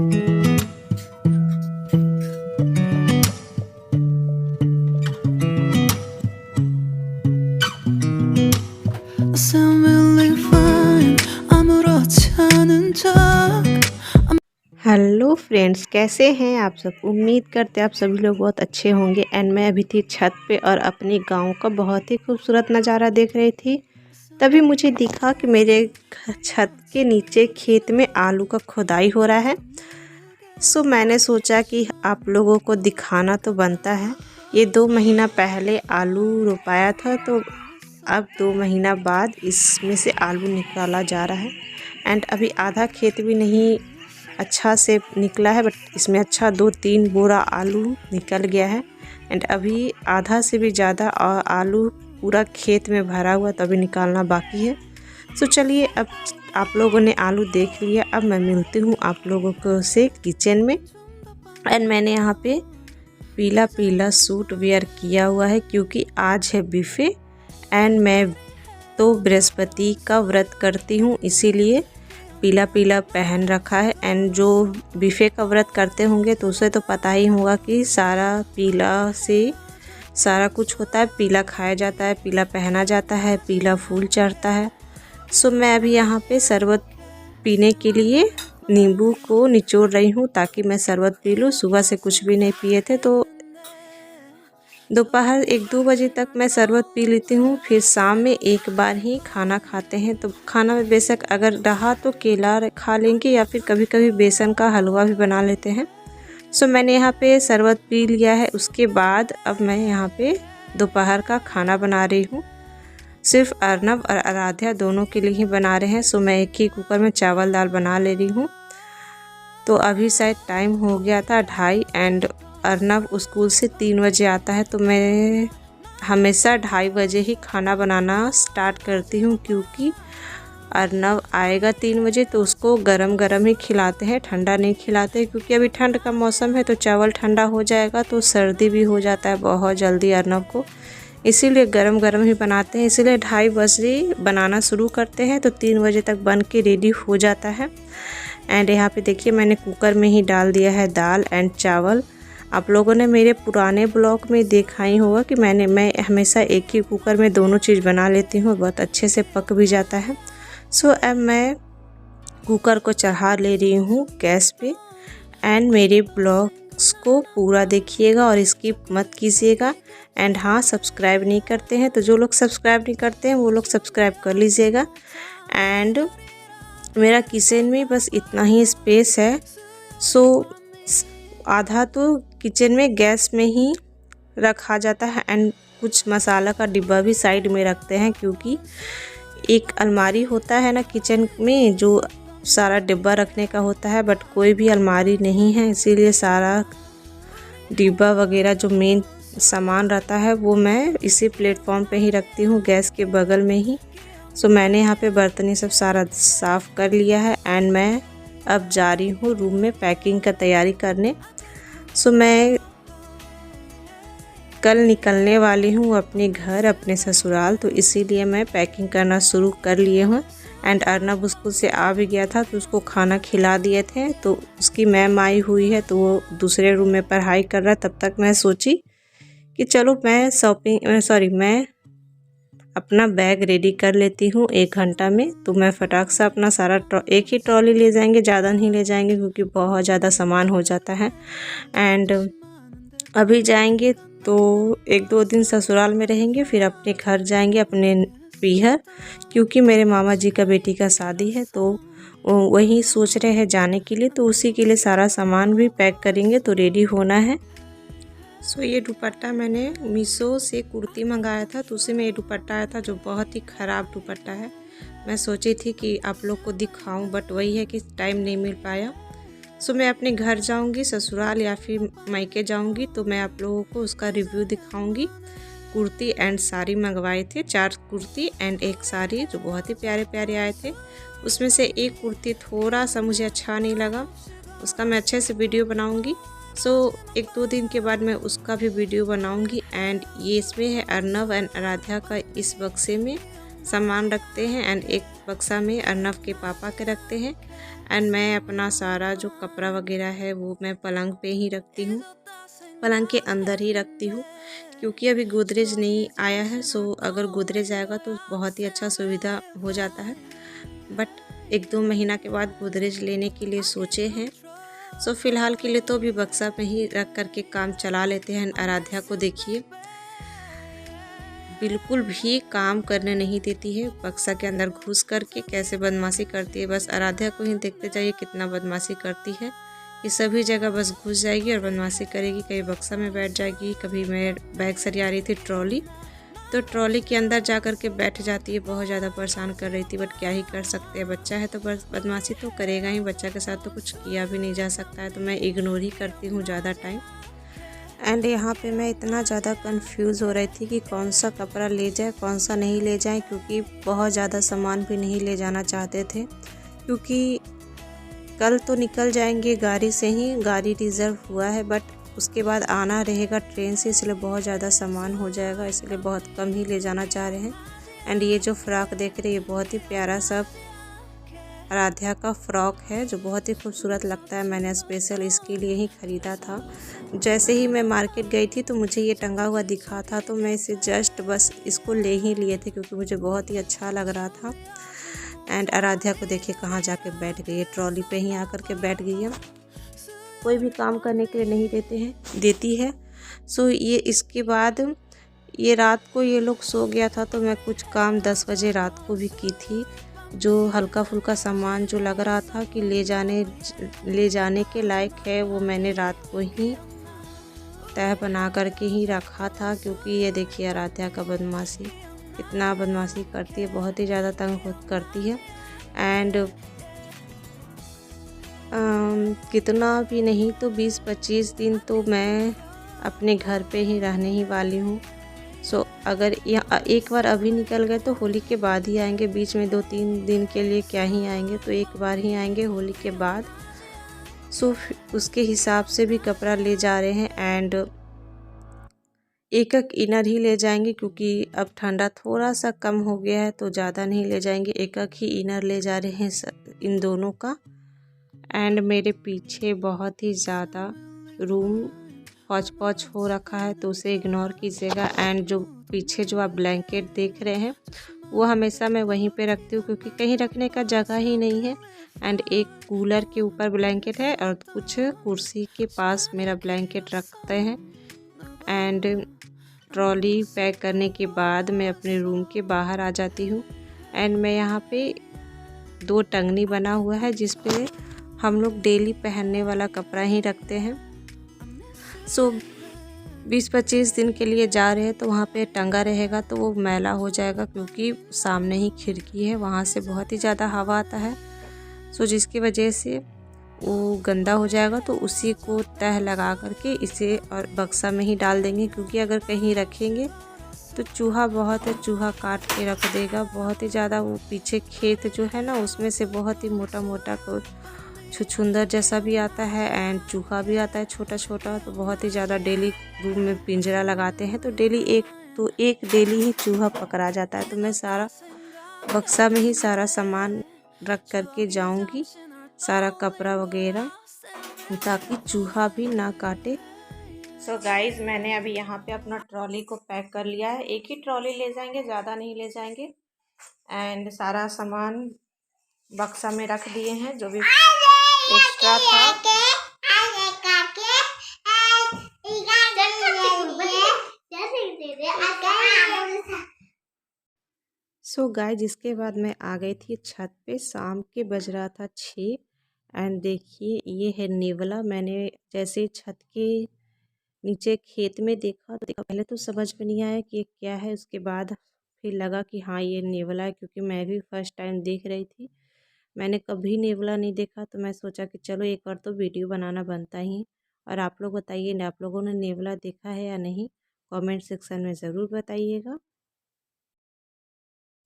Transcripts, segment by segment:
Hello friends, कैसे हैं आप सब। उम्मीद करते हैं आप सभी लोग बहुत अच्छे होंगे। एंड मैं अभी थी छत पे और अपने गांव का बहुत ही खूबसूरत नज़ारा देख रही थी। तभी मुझे दिखा कि मेरे छत के नीचे खेत में आलू का खुदाई हो रहा है। सो मैंने सोचा कि आप लोगों को दिखाना तो बनता है। ये 2 महीना पहले आलू रोपाया था, तो अब 2 महीना बाद इसमें से आलू निकाला जा रहा है। एंड अभी आधा खेत भी नहीं अच्छा से निकला है, बट इसमें अच्छा 2-3 बोरा आलू निकल गया है। एंड अभी आधा से भी ज़्यादा आलू पूरा खेत में भरा हुआ, तो अभी निकालना बाकी है। तो चलिए, अब आप लोगों ने आलू देख लिया, अब मैं मिलती हूँ आप लोगों को से किचन में। एंड मैंने यहाँ पे पीला पीला सूट वेयर किया हुआ है क्योंकि आज है बीफे। एंड मैं तो बृहस्पति का व्रत करती हूँ, इसीलिए पीला पीला पहन रखा है। एंड जो बीफे का व्रत करते होंगे तो उसे तो पता ही होगा कि सारा पीला से सारा कुछ होता है। पीला खाया जाता है, पीला पहना जाता है, पीला फूल चढ़ता है। सो मैं अभी यहाँ पे शरबत पीने के लिए नींबू को निचोड़ रही हूँ ताकि मैं शरबत पी लूँ। सुबह से कुछ भी नहीं पिए थे, तो दोपहर 1-2 बजे तक मैं शरबत पी लेती हूँ। फिर शाम में एक बार ही खाना खाते हैं, तो खाना में बेशक अगर रहा तो केला खा लेंगे या फिर कभी कभी बेसन का हलवा भी बना लेते हैं। सो मैंने यहाँ पे शरबत पी लिया है। उसके बाद अब मैं यहाँ पे दोपहर का खाना बना रही हूँ। सिर्फ अर्नब और आराध्या दोनों के लिए ही बना रहे हैं। सो मैं एक ही कुकर में चावल दाल बना ले रही हूँ। तो अभी शायद टाइम हो गया था 2:30। एंड अर्नब स्कूल से 3 बजे आता है, तो मैं हमेशा 2:30 बजे ही खाना बनाना स्टार्ट करती हूँ क्योंकि अर्नब आएगा 3 बजे, तो उसको गरम गरम ही खिलाते हैं, ठंडा नहीं खिलाते। क्योंकि अभी ठंड का मौसम है, तो चावल ठंडा हो जाएगा तो सर्दी भी हो जाता है बहुत जल्दी अर्नब को, इसीलिए गरम गरम ही बनाते हैं। इसीलिए 2:30 बजे बनाना शुरू करते हैं, तो 3 बजे तक बन के रेडी हो जाता है। एंड यहाँ पे देखिए, मैंने कुकर में ही डाल दिया है दाल एंड चावल। आप लोगों ने मेरे पुराने ब्लॉग में देखा ही होगा कि मैं हमेशा एक ही कुकर में दोनों चीज़ बना लेती हूँ, बहुत अच्छे से पक भी जाता है। सो अब मैं कुकर को चढ़ा ले रही हूँ गैस पे। एंड मेरे ब्लॉग्स को पूरा देखिएगा और स्किप मत कीजिएगा। एंड हाँ, सब्सक्राइब नहीं करते हैं तो जो लोग सब्सक्राइब नहीं करते हैं वो लोग सब्सक्राइब कर लीजिएगा। एंड मेरा किचन में बस इतना ही स्पेस है, सो आधा तो किचन में गैस में ही रखा जाता है। एंड कुछ मसाला का डिब्बा भी साइड में रखते हैं क्योंकि एक अलमारी होता है ना किचन में, जो सारा डिब्बा रखने का होता है, बट कोई भी अलमारी नहीं है, इसीलिए सारा डिब्बा वगैरह जो मेन सामान रहता है वो मैं इसी प्लेटफॉर्म पे ही रखती हूँ, गैस के बगल में ही। सो मैंने यहाँ पे बर्तन सब सारा साफ़ कर लिया है। एंड मैं अब जा रही हूँ रूम में पैकिंग का तैयारी करने। सो मैं कल निकलने वाली हूँ अपने घर, अपने ससुराल, तो इसीलिए मैं पैकिंग करना शुरू कर लिए हूँ। एंड अर्नब स्कूल से आ भी गया था, तो उसको खाना खिला दिए थे, तो उसकी मैम आई हुई है, तो वो दूसरे रूम में पढ़ाई कर रहा है। तब तक मैं सोची कि चलो मैं अपना बैग रेडी कर लेती हूँ 1 घंटा में। तो मैं फटाक से अपना सारा एक ही ट्रॉली ले जाएंगे, ज़्यादा नहीं ले जाएंगे क्योंकि बहुत ज़्यादा सामान हो जाता है। एंड अभी जाएंगे तो 1-2 दिन ससुराल में रहेंगे, फिर अपने घर जाएंगे, अपने पीहर, क्योंकि मेरे मामा जी का बेटी का शादी है, तो वही सोच रहे हैं जाने के लिए। तो उसी के लिए सारा सामान भी पैक करेंगे, तो रेडी होना है। सो ये दुपट्टा मैंने मीशो से कुर्ती मंगाया था, तो उसी में ये दुपट्टा आया था जो बहुत ही ख़राब दुपट्टा है। मैं सोची थी कि आप लोग को दिखाऊं, बट वही है कि टाइम नहीं मिल पाया। सो मैं अपने घर जाऊंगी, ससुराल या फिर मायके जाऊंगी, तो मैं आप लोगों को उसका रिव्यू दिखाऊंगी। कुर्ती एंड साड़ी मंगवाए थे, 4 कुर्ती एंड 1 साड़ी जो बहुत ही प्यारे प्यारे आए थे। उसमें से एक कुर्ती थोड़ा सा मुझे अच्छा नहीं लगा, उसका मैं अच्छे से वीडियो बनाऊंगी। सो 1-2 दिन के बाद मैं उसका भी वीडियो बनाऊंगी। एंड ये इसमें है अर्नब एंड आराध्या का इस बक्से में सामान रखते हैं। एंड एक बक्सा में अर्नव के पापा के रखते हैं। एंड मैं अपना सारा जो कपड़ा वगैरह है वो मैं पलंग पे ही रखती हूँ, पलंग के अंदर ही रखती हूँ, क्योंकि अभी गोदरेज नहीं आया है। सो अगर गोदरेज आएगा तो बहुत ही अच्छा सुविधा हो जाता है, बट 1-2 महीना के बाद गोदरेज लेने के लिए सोचे हैं। सो फिलहाल के लिए तो अभी बक्सा में ही रख करके काम चला लेते हैं। आराध्या को देखिए, बिल्कुल भी काम करने नहीं देती है, बक्सा के अंदर घुस करके कैसे बदमाशी करती है। बस आराध्या को ही देखते जाइए कितना बदमाशी करती है। ये सभी जगह बस घुस जाएगी और बदमाशी करेगी। कभी बक्सा में बैठ जाएगी, कभी मैं बैग सरिया रही थी ट्रॉली, तो ट्रॉली के अंदर जा कर के बैठ जाती है। बहुत ज़्यादा परेशान कर रही थी, बट क्या ही कर सकते हैं, बच्चा है तो बस बदमाशी तो करेगा ही। बच्चा के साथ तो कुछ किया भी नहीं जा सकता है, तो मैं इग्नोर ही करती हूँ ज़्यादा टाइम। एंड यहाँ पे मैं इतना ज़्यादा कंफ्यूज हो रही थी कि कौन सा कपड़ा ले जाए कौन सा नहीं ले जाए, क्योंकि बहुत ज़्यादा सामान भी नहीं ले जाना चाहते थे, क्योंकि कल तो निकल जाएंगे गाड़ी से ही, गाड़ी रिज़र्व हुआ है, बट उसके बाद आना रहेगा ट्रेन से, इसलिए बहुत ज़्यादा सामान हो जाएगा, इसलिए बहुत कम ही ले जाना चाह रहे हैं। एंड ये जो फ्रॉक देख रहे हैं ये बहुत ही प्यारा सा आराध्या का फ्रॉक है, जो बहुत ही खूबसूरत लगता है। मैंने स्पेशल इसके लिए ही ख़रीदा था। जैसे ही मैं मार्केट गई थी तो मुझे ये टंगा हुआ दिखा था, तो मैं इसे जस्ट बस इसको ले ही लिए थे, क्योंकि मुझे बहुत ही अच्छा लग रहा था। एंड आराध्या को देखिए कहाँ जाके बैठ गई है, ट्रॉली पे ही आकर के बैठ गई है। कोई भी काम करने के लिए नहीं देती है। सो ये इसके बाद ये रात को ये लोग सो गया था, तो मैं कुछ काम 10 बजे रात को भी की थी। जो हल्का फुल्का सामान जो लग रहा था कि ले जाने के लायक है, वो मैंने रात को ही तह बना करके ही रखा था। क्योंकि ये देखिए आराध्या का बदमाशी, कितना बदमाशी करती है, बहुत ही ज़्यादा तंग करती है। एंड कितना भी नहीं तो 20-25 दिन तो मैं अपने घर पे ही रहने ही वाली हूँ। सो अगर एक बार अभी निकल गए तो होली के बाद ही आएंगे, बीच में 2-3 दिन के लिए क्या ही आएंगे, तो एक बार ही आएंगे होली के बाद। सो उसके हिसाब से भी कपड़ा ले जा रहे हैं। एंड एक इनर ही ले जाएंगे, क्योंकि अब ठंडा थोड़ा सा कम हो गया है, तो ज़्यादा नहीं ले जाएंगे, एक ही इनर ले जा रहे हैं इन दोनों का। एंड मेरे पीछे बहुत ही ज़्यादा रूम पौच हो रखा है, तो उसे इग्नोर कीजिएगा। एंड जो पीछे जो आप ब्लैंकेट देख रहे हैं वो हमेशा मैं वहीं पे रखती हूँ, क्योंकि कहीं रखने का जगह ही नहीं है। एंड एक कूलर के ऊपर ब्लैंकेट है और कुछ कुर्सी के पास मेरा ब्लैंकेट रखते हैं। एंड ट्रॉली पैक करने के बाद मैं अपने रूम के बाहर आ जाती हूँ। एंड मैं यहाँ पे 2 टंगनी बना हुआ है, जिस पे हम लोग डेली पहनने वाला कपड़ा ही रखते हैं। सो 20-25 दिन के लिए जा रहे हैं, तो वहाँ पे टंगा रहेगा तो वो मैला हो जाएगा, क्योंकि सामने ही खिड़की है, वहाँ से बहुत ही ज़्यादा हवा आता है। सो जिसकी वजह से वो गंदा हो जाएगा, तो उसी को तह लगा करके इसे और बक्सा में ही डाल देंगे, क्योंकि अगर कहीं रखेंगे तो चूहा बहुत है, चूहा काट के रख देगा बहुत ही ज़्यादा। वो पीछे खेत जो है ना, उसमें से बहुत ही मोटा मोटा छुछुंदर जैसा भी आता है, एंड चूहा भी आता है छोटा छोटा, तो बहुत ही ज़्यादा डेली रूम में पिंजरा लगाते हैं, तो एक डेली ही चूहा पकड़ा जाता है। तो मैं सारा बक्सा में ही सारा सामान रख करके जाऊंगी, सारा कपड़ा वगैरह, ताकि चूहा भी ना काटे। सो गाइज मैंने अभी यहाँ पे अपना ट्रॉली को पैक कर लिया है। एक ही ट्रॉली ले जाएंगे, ज़्यादा नहीं ले जाएंगे। एंड सारा सामान बक्सा में रख दिए हैं, जो भी एक्स्ट्रा था। सो गाइस इसके बाद मैं आ गई थी छत पे, शाम के बज रहा था 6। एंड देखिए ये है नेवला। मैंने जैसे छत के नीचे खेत में देखा पहले तो समझ में नहीं आया कि ये क्या है, उसके बाद फिर लगा कि हाँ ये नेवला है, क्योंकि मैं भी फर्स्ट टाइम देख रही थी। मैंने कभी नेवला नहीं देखा, तो मैं सोचा कि चलो एक और तो वीडियो बनाना बनता ही। और आप लोग बताइए ना, आप लोगों ने नेवला देखा है या नहीं, कमेंट सेक्शन में ज़रूर बताइएगा।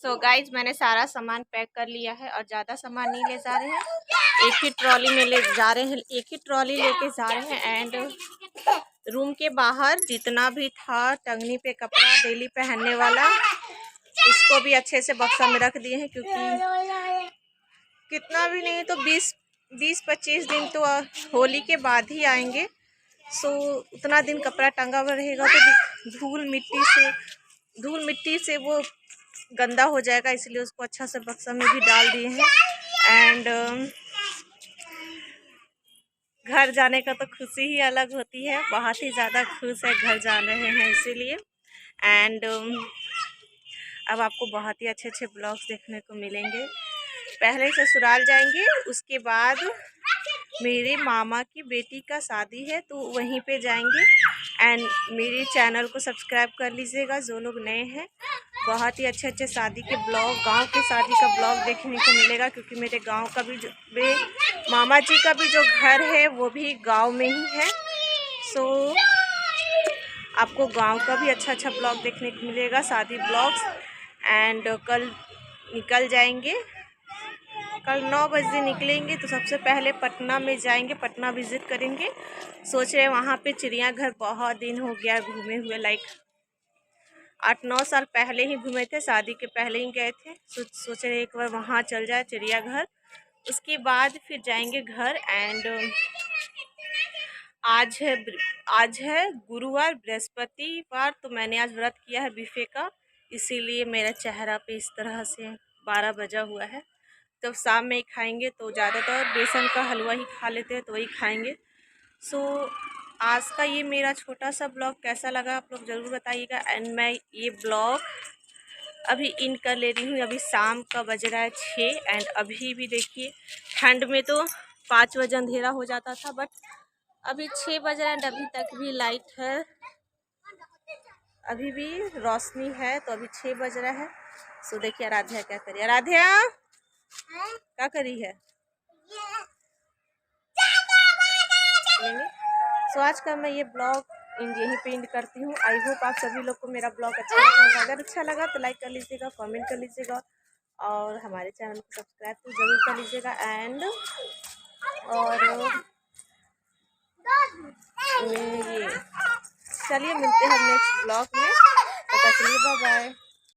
सो गाइज मैंने सारा सामान पैक कर लिया है, और ज़्यादा सामान नहीं ले जा रहे हैं, एक ही ट्रॉली में ले जा रहे हैं, एक ही ट्रॉली लेके जा रहे हैं। एंड रूम के बाहर जितना भी था टंगनी पे कपड़ा डेली पहनने वाला, उसको भी अच्छे से बक्सा में रख दिए हैं, क्योंकि कितना भी नहीं तो 20-25 दिन तो होली के बाद ही आएंगे। सो उतना दिन कपड़ा टंगा हुआ रहेगा तो धूल मिट्टी से वो गंदा हो जाएगा, इसलिए उसको अच्छा से बक्सा में भी डाल दिए हैं। एंड घर जाने का तो खुशी ही अलग होती है, बहुत ही ज़्यादा खुश है घर जा रहे हैं इसीलिए। एंड अब आपको बहुत ही अच्छे अच्छे ब्लॉग्स देखने को मिलेंगे। पहले ससुराल जाएंगे, उसके बाद मेरे मामा की बेटी का शादी है तो वहीं पे जाएंगे। एंड मेरे चैनल को सब्सक्राइब कर लीजिएगा जो लोग नए हैं। बहुत ही अच्छे अच्छे शादी के ब्लॉग, गांव की शादी का ब्लॉग देखने को मिलेगा, क्योंकि मेरे गांव का भी मामा जी का भी जो घर है वो भी गांव में ही है। सो आपको गांव का भी अच्छा अच्छा ब्लॉग देखने को मिलेगा, शादी ब्लॉग्स। एंड कल निकल जाएंगे, कल 9 बजे निकलेंगे तो सबसे पहले पटना में जाएंगे, पटना विज़िट करेंगे। सोच रहे हैं वहाँ पे चिड़ियाघर, बहुत दिन हो गया घूमे हुए, लाइक 8-9 साल पहले ही घूमे थे, शादी के पहले ही गए थे। सोच रहे एक बार वहाँ चल जाए चिड़ियाघर, उसके बाद फिर जाएंगे घर। एंड आज है गुरुवार, बृहस्पतिवार, तो मैंने आज व्रत किया है बीफे का, इसीलिए मेरा चेहरा पे इस तरह से 12 बजा हुआ है। जब शाम में खाएंगे तो ज़्यादातर बेसन का हलवा ही खा लेते हैं, तो वही खाएंगे। सो आज का ये मेरा छोटा सा ब्लॉग कैसा लगा आप लोग ज़रूर बताइएगा। एंड मैं ये ब्लॉग अभी इन कर ले रही हूँ, अभी शाम का बज रहा है 6। एंड अभी भी देखिए ठंड में तो 5 बजे अंधेरा हो जाता था, बट अभी 6 बज रहा है एंड अभी तक भी लाइट है, अभी भी रोशनी है, तो अभी 6 बज रहा है। सो देखिए आराध्या क्या करी, आराध्या क्या करी है। सो आज का मैं ये ब्लॉग यहीं पे एंड करती हूँ। आई होप आप सभी लोग को मेरा ब्लॉग अच्छा लगा होगा। अगर अच्छा लगा तो लाइक कर लीजिएगा, कमेंट कर लीजिएगा और हमारे चैनल को सब्सक्राइब तो ज़रूर कर लीजिएगा। एंड और ये चलिए मिलते हैं नेक्स्ट ब्लॉग में, तो तक के लिए बाय बाय।